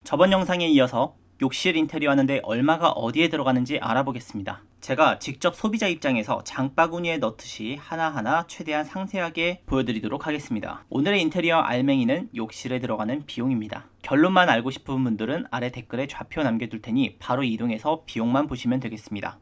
저번 영상에 이어서 욕실 인테리어 하는데 얼마가 어디에 들어가는지 알아보겠습니다. 제가 직접 소비자 입장에서 장바구니에 넣듯이 하나하나 최대한 상세하게 보여드리도록 하겠습니다. 오늘의 인테리어 알맹이는 욕실에 들어가는 비용입니다. 결론만 알고 싶은 분들은 아래 댓글에 좌표 남겨둘 테니 바로 이동해서 비용만 보시면 되겠습니다.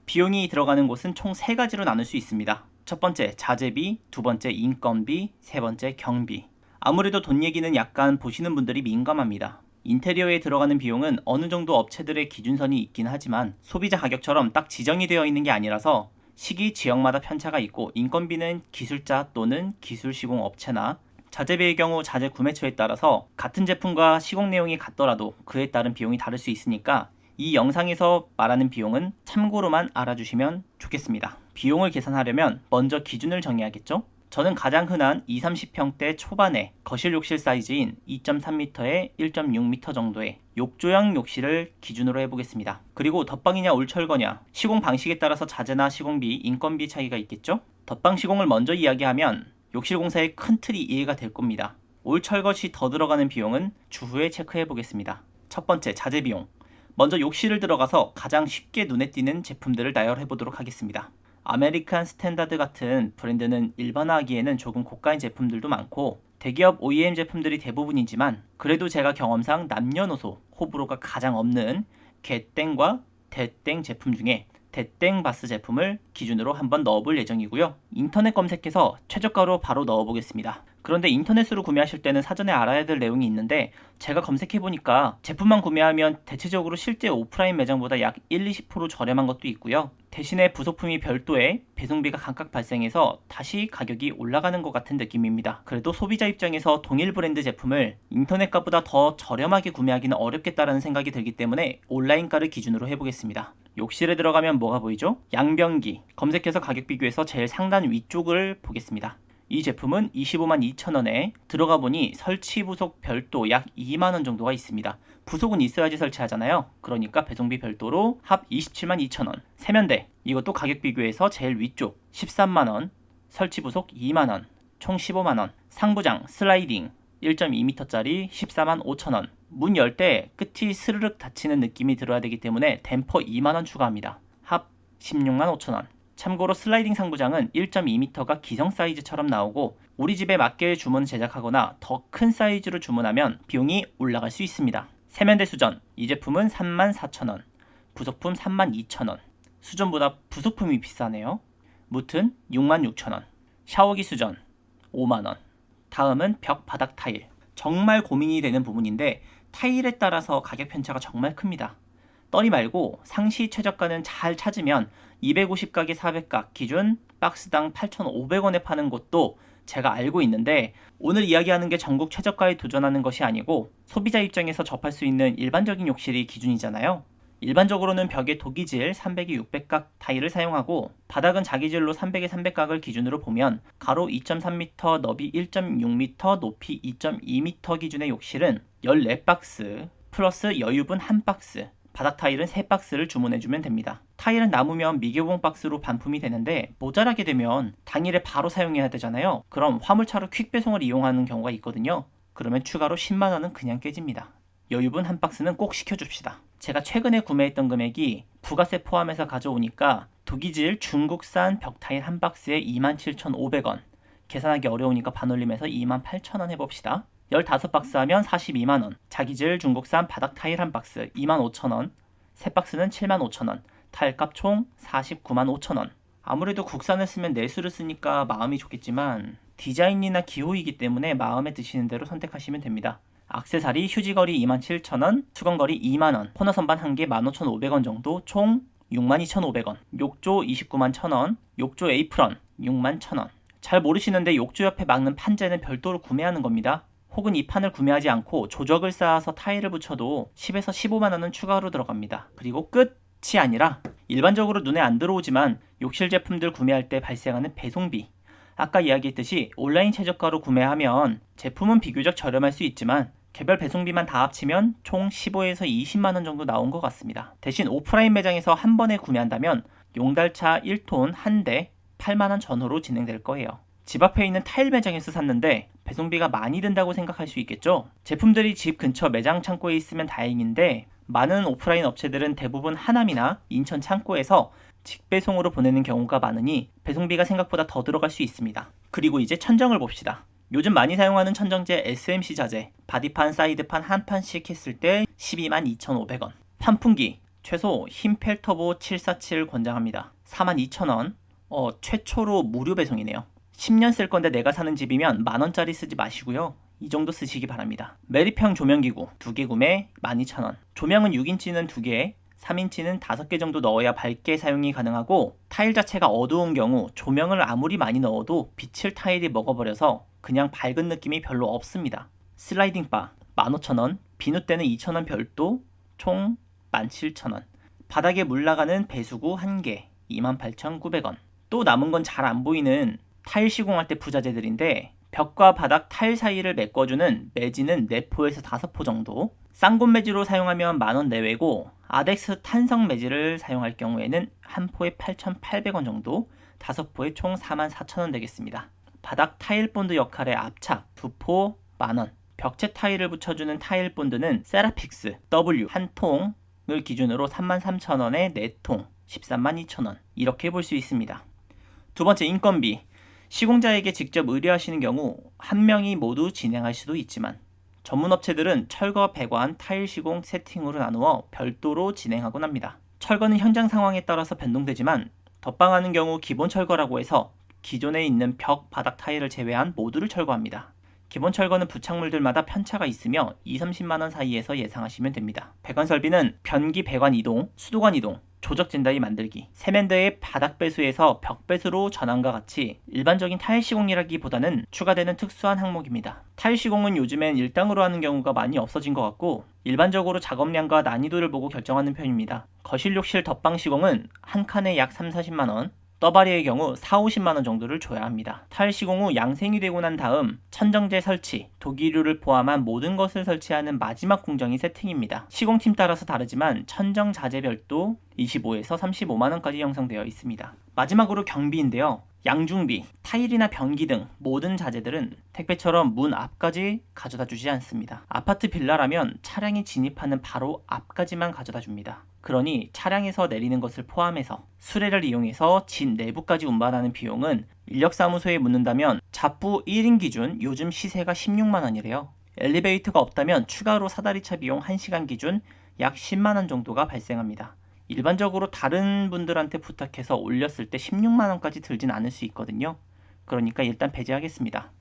비용이 들어가는 곳은 총 3가지로 나눌 수 있습니다. 첫 번째 자재비, 두 번째 인건비, 세 번째 경비. 아무래도 돈 얘기는 약간 보시는 분들이 민감합니다. 인테리어에 들어가는 비용은 어느 정도 업체들의 기준선이 있긴 하지만 소비자 가격처럼 딱 지정이 되어 있는 게 아니라서 시기 지역마다 편차가 있고, 인건비는 기술자 또는 기술 시공 업체나 자재비의 경우 자재 구매처에 따라서 같은 제품과 시공 내용이 같더라도 그에 따른 비용이 다를 수 있으니까 이 영상에서 말하는 비용은 참고로만 알아주시면 좋겠습니다. 비용을 계산하려면 먼저 기준을 정해야겠죠? 저는 가장 흔한 20-30평대 초반의 거실 욕실 사이즈인 2.3m에 1.6m 정도의 욕조형 욕실을 기준으로 해보겠습니다. 그리고 덧방이냐 올철거냐, 시공 방식에 따라서 자재나 시공비, 인건비 차이가 있겠죠? 덧방 시공을 먼저 이야기하면 욕실 공사의 큰 틀이 이해가 될 겁니다. 올철거 시 더 들어가는 비용은 추후에 체크해보겠습니다. 첫 번째 자재 비용. 먼저 욕실을 들어가서 가장 쉽게 눈에 띄는 제품들을 나열해보도록 하겠습니다. 아메리칸 스탠다드 같은 브랜드는 일반화하기에는 조금 고가인 제품들도 많고 대기업 OEM 제품들이 대부분이지만, 그래도 제가 경험상 남녀노소 호불호가 가장 없는 개땡과 대땡 제품 중에 대땡 바스 제품을 기준으로 한번 넣어볼 예정이고요. 인터넷 검색해서 최저가로 바로 넣어보겠습니다. 그런데 인터넷으로 구매하실 때는 사전에 알아야 될 내용이 있는데, 제가 검색해보니까 제품만 구매하면 대체적으로 실제 오프라인 매장보다 약 1-20% 저렴한 것도 있고요. 대신에 부속품이 별도의 배송비가 각각 발생해서 다시 가격이 올라가는 것 같은 느낌입니다. 그래도 소비자 입장에서 동일 브랜드 제품을 인터넷가보다 더 저렴하게 구매하기는 어렵겠다라는 생각이 들기 때문에 온라인가를 기준으로 해보겠습니다. 욕실에 들어가면 뭐가 보이죠? 양변기. 검색해서 가격 비교해서 제일 상단 위쪽을 보겠습니다. 이 제품은 252,000원에 들어가 보니 설치 부속 별도 약 2만원 정도가 있습니다. 부속은 있어야지 설치하잖아요. 그러니까 배송비 별도로 합 272,000원. 세면대. 이것도 가격 비교해서 제일 위쪽 13만원, 설치 부속 2만원, 총 15만원. 상부장 슬라이딩 1.2m짜리 145,000원. 문 열 때 끝이 스르륵 닫히는 느낌이 들어야 되기 때문에 댐퍼 2만원 추가합니다. 합 165,000원. 참고로 슬라이딩 상부장은 1.2m가 기성 사이즈처럼 나오고 우리 집에 맞게 주문 제작하거나 더 큰 사이즈로 주문하면 비용이 올라갈 수 있습니다. 세면대 수전. 이 제품은 34,000원. 부속품 32,000원. 수전보다 부속품이 비싸네요. 무튼 66,000원. 샤워기 수전 5만원. 다음은 벽 바닥 타일. 정말 고민이 되는 부분인데 타일에 따라서 가격 편차가 정말 큽니다. 떠니 말고 상시 최저가는 잘 찾으면 250각에 400각 기준 박스당 8,500원에 파는 곳도 제가 알고 있는데, 오늘 이야기하는 게 전국 최저가에 도전하는 것이 아니고 소비자 입장에서 접할 수 있는 일반적인 욕실이 기준이잖아요. 일반적으로는 벽에 도기질 300에 600각 타일을 사용하고 바닥은 자기질로 300에 300각을 기준으로 보면 가로 2.3m, 너비 1.6m, 높이 2.2m 기준의 욕실은 14박스 플러스 여유분 1박스, 바닥 타일은 3박스를 주문해주면 됩니다. 타일은 남으면 미개봉 박스로 반품이 되는데 모자라게 되면 당일에 바로 사용해야 되잖아요. 그럼 화물차로 퀵 배송을 이용하는 경우가 있거든요. 그러면 추가로 10만원은 그냥 깨집니다. 여유분 1박스는 꼭 시켜줍시다. 제가 최근에 구매했던 금액이 부가세 포함해서 가져오니까 도기질 중국산 벽타일 1박스에 27,500원. 계산하기 어려우니까 반올림해서 28,000원 해봅시다. 15박스 하면 42만원. 자기질 중국산 바닥 타일 1박스 25,000원. 3박스는 75,000원. 타일값 총 495,500원. 아무래도 국산을 쓰면 내수를 쓰니까 마음이 좋겠지만 디자인이나 기호이기 때문에 마음에 드시는 대로 선택하시면 됩니다. 액세서리 휴지거리 27,000원, 수건거리 2만원, 코너 선반 1개 15,500원 정도, 총 62,500원. 욕조 291,000원, 욕조 에이프런 61,000원. 잘 모르시는데 욕조 옆에 막는 판재는 별도로 구매하는 겁니다. 혹은 이 판을 구매하지 않고 조적을 쌓아서 타일을 붙여도 10에서 15만원은 추가로 들어갑니다. 그리고 끝이 아니라 일반적으로 눈에 안 들어오지만 욕실 제품들 구매할 때 발생하는 배송비. 아까 이야기했듯이 온라인 최저가로 구매하면 제품은 비교적 저렴할 수 있지만 개별 배송비만 다 합치면 총 15에서 20만원 정도 나온 것 같습니다. 대신 오프라인 매장에서 한 번에 구매한다면 용달차 1톤 1대 8만원 전후로 진행될 거예요. 집 앞에 있는 타일 매장에서 샀는데 배송비가 많이 든다고 생각할 수 있겠죠? 제품들이 집 근처 매장 창고에 있으면 다행인데 많은 오프라인 업체들은 대부분 하남이나 인천 창고에서 직배송으로 보내는 경우가 많으니 배송비가 생각보다 더 들어갈 수 있습니다. 그리고 이제 천정을 봅시다. 요즘 많이 사용하는 천정제 SMC 자재, 바디판, 사이드판 한 판씩 했을 때 122,500원. 환풍기, 최소 힘펠 터보 747 권장합니다. 42,000원. 최초로 무료 배송이네요. 10년 쓸 건데 내가 사는 집이면 만원짜리 쓰지 마시고요. 이 정도 쓰시기 바랍니다. 메리평 조명기구 2개 구매 12,000원. 조명은 6인치는 2개, 3인치는 5개 정도 넣어야 밝게 사용이 가능하고 타일 자체가 어두운 경우 조명을 아무리 많이 넣어도 빛을 타일이 먹어버려서 그냥 밝은 느낌이 별로 없습니다. 슬라이딩 바 15,000원, 비누때는 2,000원 별도, 총 17,000원. 바닥에 물 나가는 배수구 1개 28,900원. 또 남은 건 잘 안 보이는 타일 시공할 때 부자재들인데 벽과 바닥 타일 사이를 메꿔주는 매지는 4포에서 5포 정도, 쌍곤 매지로 사용하면 만원 내외고 아덱스 탄성 매지를 사용할 경우에는 한 포에 8,800원 정도, 5포에 총 44,000원 되겠습니다. 바닥 타일 본드 역할의 압착 2포 만원, 벽체 타일을 붙여주는 타일 본드는 세라픽스 W 한 통을 기준으로 33,000원에 4통 132,000원 이렇게 볼 수 있습니다. 두 번째, 인건비. 시공자에게 직접 의뢰하시는 경우 한 명이 모두 진행할 수도 있지만 전문업체들은 철거, 배관, 타일 시공, 세팅으로 나누어 별도로 진행하곤 합니다. 철거는 현장 상황에 따라서 변동되지만 덧방하는 경우 기본 철거라고 해서 기존에 있는 벽, 바닥 타일을 제외한 모두를 철거합니다. 기본 철거는 부착물들마다 편차가 있으며 2-30만원 사이에서 예상하시면 됩니다. 배관 설비는 변기 배관 이동, 수도관 이동, 조적 젠다이 만들기, 세면대의 바닥 배수에서 벽 배수로 전환과 같이 일반적인 타일 시공이라기보다는 추가되는 특수한 항목입니다. 타일 시공은 요즘엔 일당으로 하는 경우가 많이 없어진 것 같고 일반적으로 작업량과 난이도를 보고 결정하는 편입니다. 거실 욕실 덧방 시공은 한 칸에 약 3-40만원, 떠바리의 경우 4-50만원 정도를 줘야 합니다. 타일 시공 후 양생이 되고 난 다음 천정제 설치, 도기류를 포함한 모든 것을 설치하는 마지막 공정이 세팅입니다. 시공팀 따라서 다르지만 천정 자재 별도 25에서 35만원까지 형성되어 있습니다. 마지막으로 경비인데요. 양중비, 타일이나 변기 등 모든 자재들은 택배처럼 문 앞까지 가져다 주지 않습니다. 아파트 빌라라면 차량이 진입하는 바로 앞까지만 가져다 줍니다. 그러니 차량에서 내리는 것을 포함해서 수레를 이용해서 집 내부까지 운반하는 비용은 인력사무소에 묻는다면 잡부 1인 기준 요즘 시세가 16만원이래요. 엘리베이터가 없다면 추가로 사다리차 비용 1시간 기준 약 10만원 정도가 발생합니다. 일반적으로 다른 분들한테 부탁해서 올렸을 때 16만원까지 들진 않을 수 있거든요. 그러니까 일단 배제하겠습니다.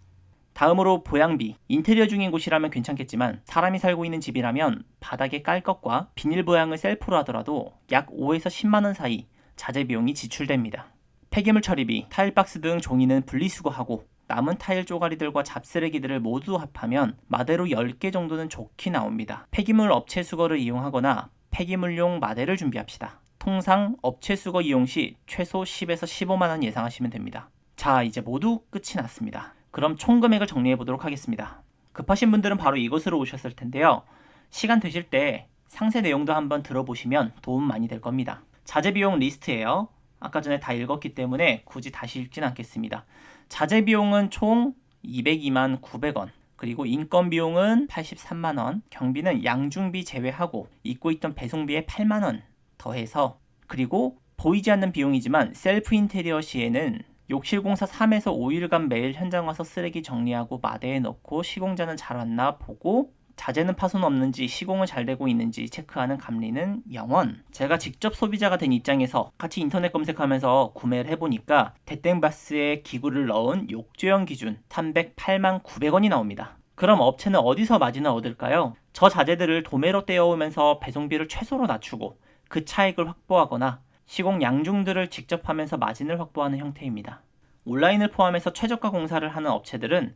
다음으로 보양비. 인테리어 중인 곳이라면 괜찮겠지만 사람이 살고 있는 집이라면 바닥에 깔 것과 비닐 보양을 셀프로 하더라도 약 5에서 10만원 사이 자재 비용이 지출됩니다. 폐기물 처리비, 타일박스 등 종이는 분리수거하고 남은 타일 쪼가리들과 잡쓰레기들을 모두 합하면 마대로 10개 정도는 좋게 나옵니다. 폐기물 업체 수거를 이용하거나 폐기물용 마대를 준비합시다. 통상 업체 수거 이용 시 최소 10에서 15만원 예상하시면 됩니다. 자, 이제 모두 끝이 났습니다. 그럼 총 금액을 정리해 보도록 하겠습니다. 급하신 분들은 바로 이곳으로 오셨을 텐데요. 시간 되실 때 상세 내용도 한번 들어보시면 도움 많이 될 겁니다. 자재 비용 리스트예요. 아까 전에 다 읽었기 때문에 굳이 다시 읽진 않겠습니다. 자재 비용은 총 202만 900원. 그리고 인건 비용은 83만원, 경비는 양중비 제외하고 잊고 있던 배송비에 8만원 더해서, 그리고 보이지 않는 비용이지만 셀프 인테리어 시에는 욕실 공사 3에서 5일간 매일 현장 와서 쓰레기 정리하고 마대에 넣고 시공자는 잘 왔나 보고 자재는 파손 없는지 시공은 잘 되고 있는지 체크하는 감리는 0원. 제가 직접 소비자가 된 입장에서 같이 인터넷 검색하면서 구매를 해보니까 대땡바스에 기구를 넣은 욕조형 기준 308만 900원이 나옵니다. 그럼 업체는 어디서 마진을 얻을까요? 저 자재들을 도매로 떼어오면서 배송비를 최소로 낮추고 그 차익을 확보하거나 시공 양중들을 직접 하면서 마진을 확보하는 형태입니다. 온라인을 포함해서 최저가 공사를 하는 업체들은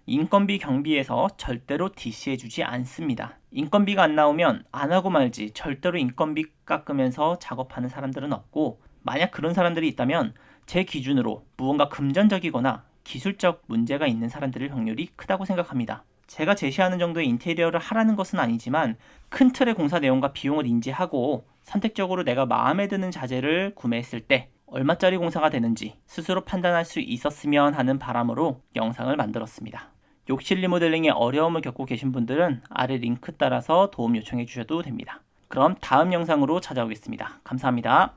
인건비 경비에서 절대로 DC해주지 않습니다. 인건비가 안 나오면 안 하고 말지 절대로 인건비 깎으면서 작업하는 사람들은 없고, 만약 그런 사람들이 있다면 제 기준으로 무언가 금전적이거나 기술적 문제가 있는 사람들일 확률이 크다고 생각합니다. 제가 제시하는 정도의 인테리어를 하라는 것은 아니지만 큰 틀의 공사 내용과 비용을 인지하고 선택적으로 내가 마음에 드는 자재를 구매했을 때 얼마짜리 공사가 되는지 스스로 판단할 수 있었으면 하는 바람으로 영상을 만들었습니다. 욕실 리모델링에 어려움을 겪고 계신 분들은 아래 링크 따라서 도움 요청해 주셔도 됩니다. 그럼 다음 영상으로 찾아오겠습니다. 감사합니다.